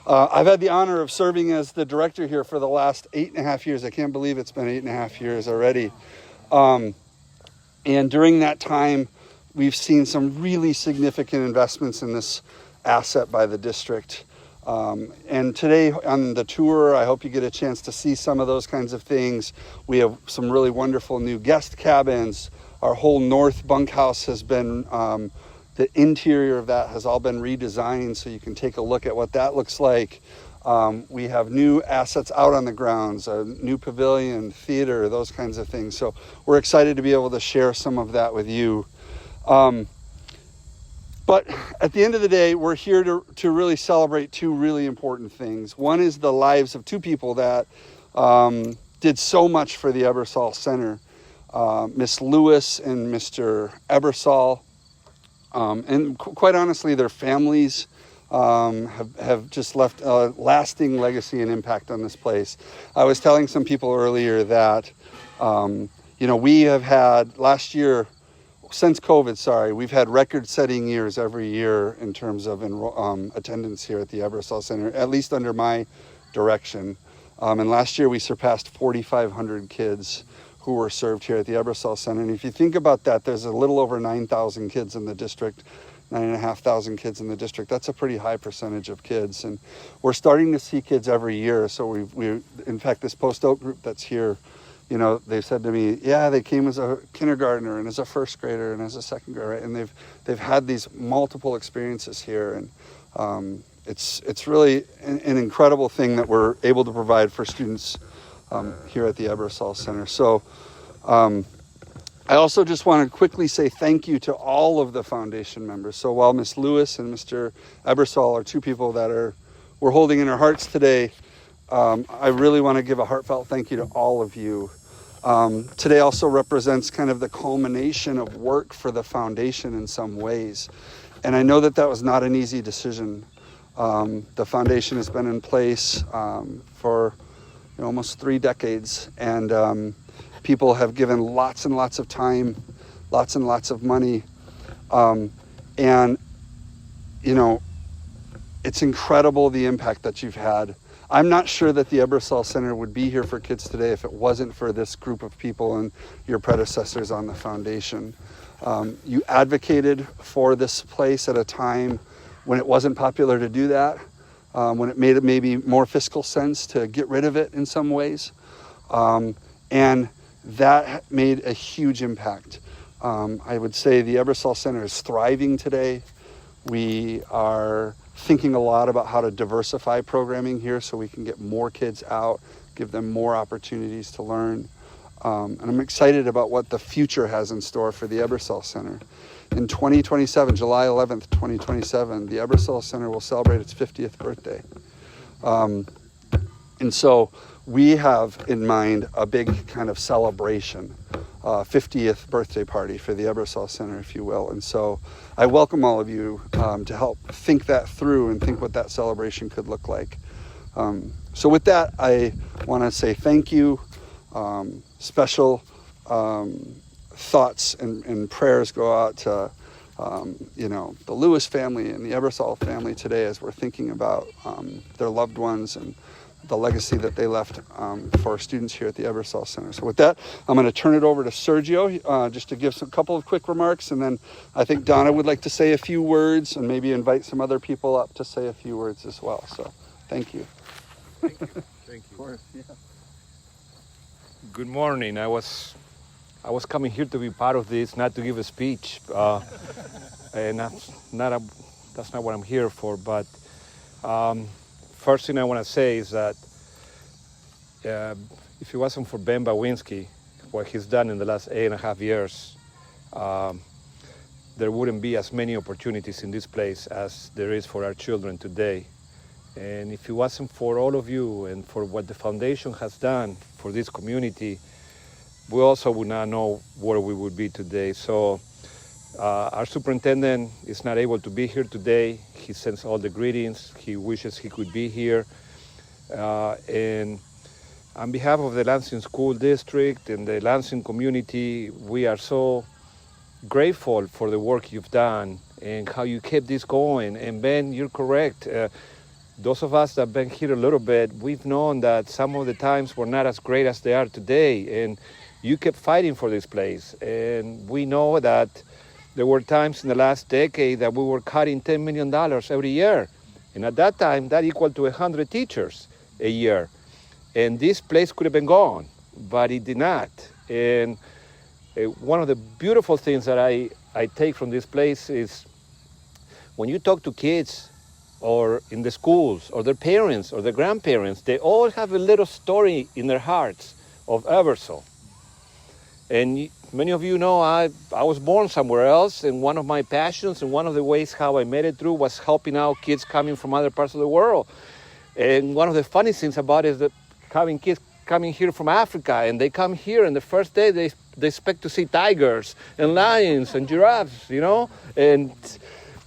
I've had the honor of serving as the director here for the last 8.5 years. I can't believe it's been 8.5 years already. And during that time, we've seen some really significant investments in this asset by the district. And today on the tour, I hope you get a chance to see some of those kinds of things. We have some really wonderful new guest cabins. Our whole north bunkhouse has been, the interior of that has all been redesigned, so you can take a look at what that looks like. We have new assets out on the grounds, a new pavilion, theater, those kinds of things. So we're excited to be able to share some of that with you. But at the end of the day, we're here to really celebrate two really important things. One is the lives of two people that did so much for the Ebersole Center, Miss Lewis and Mr. Ebersole. And quite honestly, their families have just left a lasting legacy and impact on this place. I was telling some people earlier that, we have had last year, since COVID, we've had record-setting years every year in terms of attendance here at the Ebersole Center, at least under my direction. And last year we surpassed 4,500 kids who were served here at the Ebersole Center. And if you think about that, there's a little over 9,000 kids in the district, 9,500 kids in the district. That's a pretty high percentage of kids. And we're starting to see kids every year. So we in fact, this post-oak group that's here, they've said to me, yeah, they came as a kindergartner and as a first grader and as a second grader, right? And they've had these multiple experiences here. And it's really an incredible thing that we're able to provide for students here at the Ebersole Center. So I also just want to quickly say thank you to all of the foundation members. So while Miss Lewis and Mr. Ebersole are two people that we're holding in our hearts today, I really want to give a heartfelt thank you to all of you. Today also represents kind of the culmination of work for the foundation in some ways. And I know that was not an easy decision. The foundation has been in place for almost 3 decades, and people have given lots and lots of time, lots and lots of money, and it's incredible the impact that you've had. I'm not sure that the Ebersole Center would be here for kids today if it wasn't for this group of people and your predecessors on the foundation. You advocated for this place at a time when it wasn't popular to do that, when it made maybe more fiscal sense to get rid of it in some ways. And that made a huge impact. I would say the Ebersole Center is thriving today. We are thinking a lot about how to diversify programming here so we can get more kids out, give them more opportunities to learn. And I'm excited about what the future has in store for the Ebersole Center. In 2027, July 11th, 2027, the Ebersole Center will celebrate its 50th birthday. And so we have in mind a big kind of celebration, 50th birthday party for the Ebersole Center, if you will. And so I welcome all of you to help think that through and think what that celebration could look like. So with that, I want to say thank you. Special thoughts and prayers go out to the Lewis family and the Ebersole family today as we're thinking about their loved ones and the legacy that they left for students here at the Ebersole Center. So with that, I'm going to turn it over to Sergio just to give a couple of quick remarks, and then I think Donna would like to say a few words and maybe invite some other people up to say a few words as well. So thank you. Thank you. Thank you. Of course, yeah. Good morning. I was coming here to be part of this, not to give a speech, and that's not what I'm here for. But first thing I want to say is that if it wasn't for Ben Bawinski, what he's done in the last 8.5 years, there wouldn't be as many opportunities in this place as there is for our children today. And if it wasn't for all of you and for what the foundation has done for this community, we also would not know where we would be today. So our superintendent is not able to be here today. He sends all the greetings. He wishes he could be here. And on behalf of the Lansing School District and the Lansing community, we are so grateful for the work you've done and how you kept this going. And Ben, you're correct. those of us that have been here a little bit, we've known that some of the times were not as great as they are today. And you kept fighting for this place. And we know that there were times in the last decade that we were cutting $10 million every year. And at that time, that equaled to 100 teachers a year. And this place could have been gone, but it did not. And one of the beautiful things that I take from this place is when you talk to kids or in the schools or their parents or their grandparents, they all have a little story in their hearts of Ebersole. And many of you know I was born somewhere else, and one of my passions and one of the ways how I made it through was helping out kids coming from other parts of the world. And one of the funny things about it is that having kids coming here from Africa, and they come here, and the first day they expect to see tigers and lions and giraffes, you know, and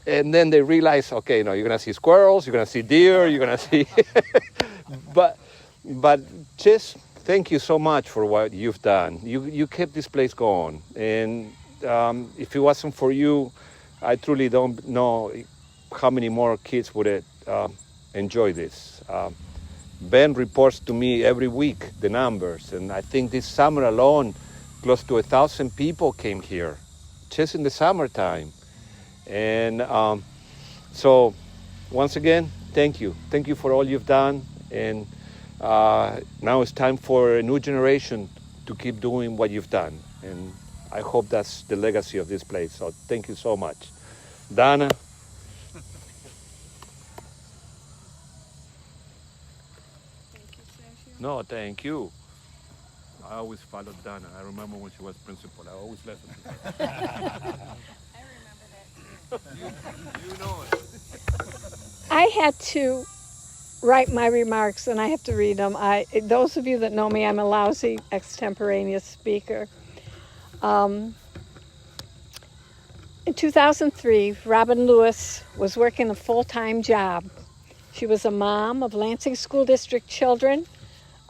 then they realize, okay, no, you're gonna see squirrels, you're gonna see deer, you're gonna see, but just thank you so much for what you've done. You kept this place going, and if it wasn't for you, I truly don't know how many more kids would enjoy this. Ben reports to me every week the numbers, and I think this summer alone, close to 1,000 people came here, just in the summertime. And so, once again, thank you. Thank you for all you've done, and now it's time for a new generation to keep doing what you've done. And I hope that's the legacy of this place. So thank you so much. Dana. No, thank you. I always followed Dana. I remember when she was principal. I always listened to her. I remember that too. You know it. I had to write my remarks, and I have to read them. Those of you that know me, I'm a lousy extemporaneous speaker. In 2003, Robin Lewis was working a full-time job. She was a mom of Lansing School District children,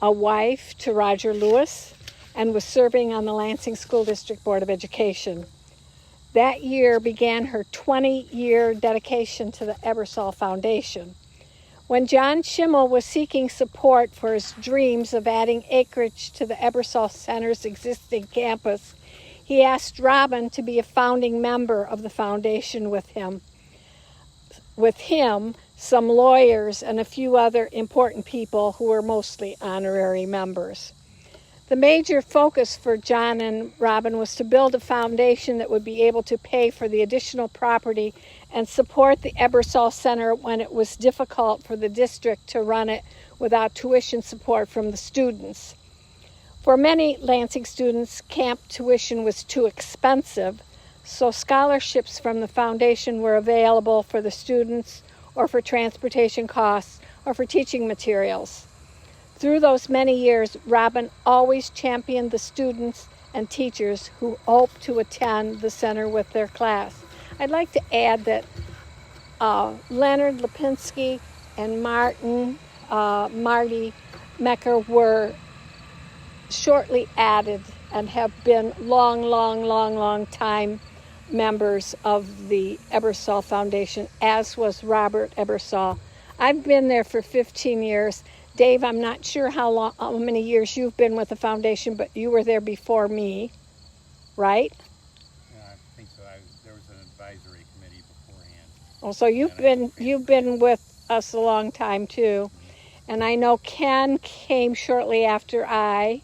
a wife to Roger Lewis, and was serving on the Lansing School District Board of Education. That year began her 20-year dedication to the Ebersole Foundation. When John Schimmel was seeking support for his dreams of adding acreage to the Ebersole Center's existing campus, he asked Robin to be a founding member of the foundation with him. With him, some lawyers, and a few other important people who were mostly honorary members. The major focus for John and Robin was to build a foundation that would be able to pay for the additional property and support the Ebersole Center when it was difficult for the district to run it without tuition support from the students. For many Lansing students, camp tuition was too expensive, so scholarships from the foundation were available for the students or for transportation costs or for teaching materials. Through those many years, Robin always championed the students and teachers who hoped to attend the center with their class. I'd like to add that Leonard Lipinski and Marty Mecker were shortly added and have been long time members of the Ebersole Foundation, as was Robert Ebersole. I've been there for 15 years. Dave, I'm not sure how many years you've been with the foundation, but you were there before me, right? Yeah, I think so. There was an advisory committee beforehand. Oh, so you've been with us a long time too, and I know Ken came shortly after I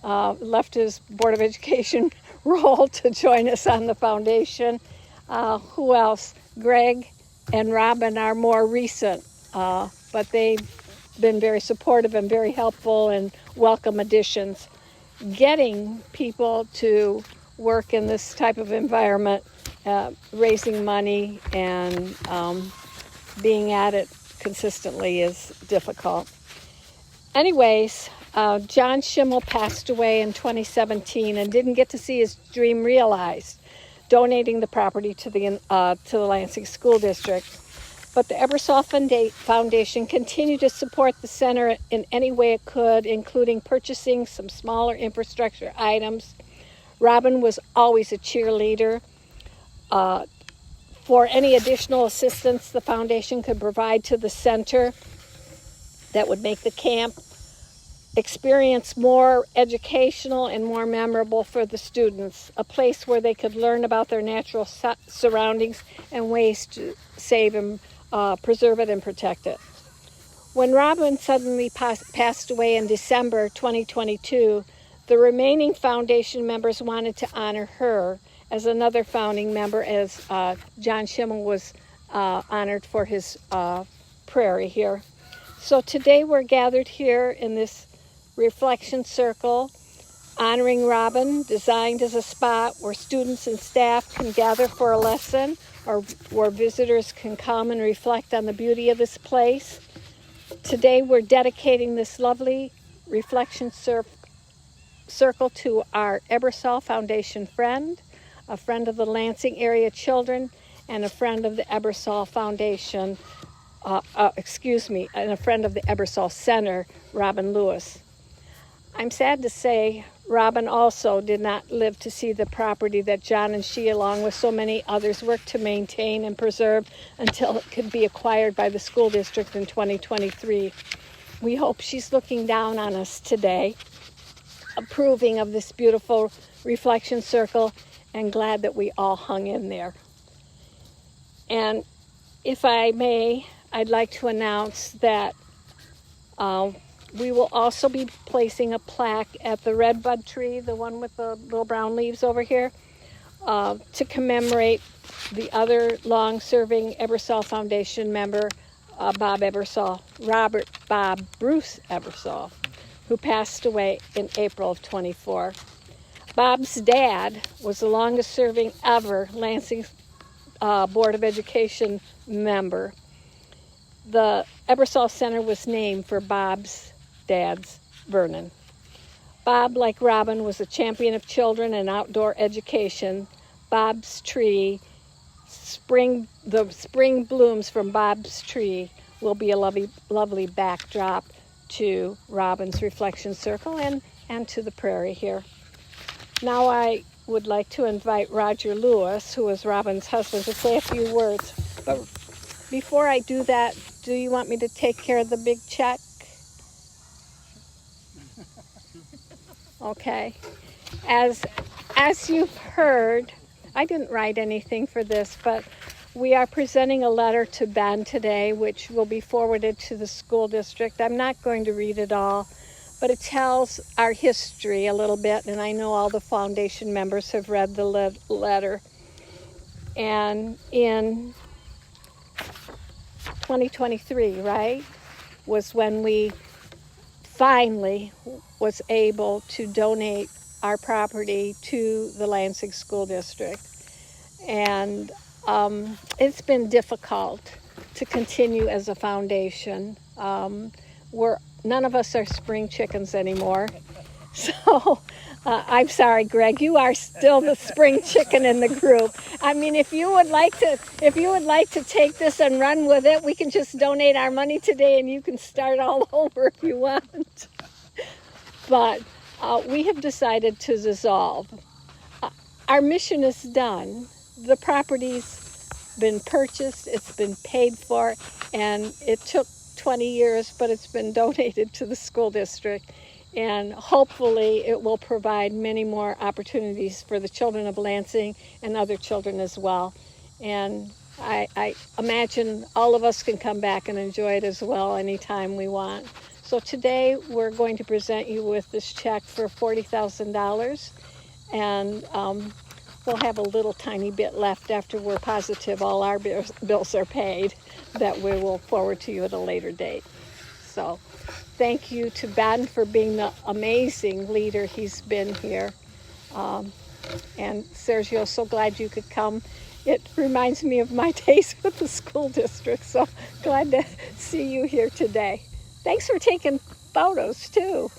left his Board of Education role to join us on the foundation. Who else? Greg and Robin are more recent, but they've been very supportive and very helpful and welcome additions. Getting people to work in this type of environment, raising money and being at it consistently is difficult. Anyways, John Schimmel passed away in 2017 and didn't get to see his dream realized, donating the property to the Lansing School District. But the Ebersole Foundation continued to support the center in any way it could, including purchasing some smaller infrastructure items. Robin was always a cheerleader. for any additional assistance the foundation could provide to the center that would make the camp experience more educational and more memorable for the students, a place where they could learn about their natural surroundings and ways to save and preserve it and protect it. When Robin suddenly passed away in December 2022, the remaining foundation members wanted to honor her as another founding member, as John Schimmel was honored for his prairie here. So today we're gathered here in this reflection circle, honoring Robin, designed as a spot where students and staff can gather for a lesson, or where visitors can come and reflect on the beauty of this place. Today we're dedicating this lovely reflection circle to our Ebersole Foundation friend, a friend of the Lansing area children, and a friend of the Ebersole Foundation, and a friend of the Ebersole Center, Robin Lewis. I'm sad to say Robin also did not live to see the property that John and she, along with so many others, worked to maintain and preserve until it could be acquired by the school district in 2023. We hope she's looking down on us today, approving of this beautiful reflection circle, and glad that we all hung in there. And if I may, I'd like to announce that we will also be placing a plaque at the redbud tree, the one with the little brown leaves over here, to commemorate the other long-serving Ebersole Foundation member, Robert Bob Bruce Ebersole, who passed away in April of 24. Bob's dad was the longest-serving ever Lansing Board of Education member. The Ebersole Center was named for Bob's dad's, Vernon. Bob, like Robin, was a champion of children and outdoor education. Bob's tree, the spring blooms from Bob's tree will be a lovely backdrop to Robin's reflection circle and to the prairie here. Now I would like to invite Roger Lewis, who is Robin's husband, to say a few words. But before I do that, do you want me to take care of the big check? Okay. As you've heard, I didn't write anything for this, but we are presenting a letter to Ben today, which will be forwarded to the school district. I'm not going to read it all, but it tells our history a little bit, and I know all the foundation members have read the letter. And in 2023, right, was when we finally was able to donate our property to the Lansing School District. And it's been difficult to continue as a foundation. None of us are spring chickens anymore. So I'm sorry, Greg, you are still the spring chicken in the group. I mean, if you would like to take this and run with it, we can just donate our money today and you can start all over if you want. But we have decided to dissolve. Our mission is done. The property's been purchased, it's been paid for, and it took 20 years, but it's been donated to the school district. And hopefully it will provide many more opportunities for the children of Lansing and other children as well. And I imagine all of us can come back and enjoy it as well anytime we want. So today we're going to present you with this check for $40,000, and we'll have a little tiny bit left after we're positive all our bills are paid that we will forward to you at a later date. So thank you to Ben for being the amazing leader he's been here. And Sergio, so glad you could come. It reminds me of my days with the school district, so glad to see you here today. Thanks for taking photos too.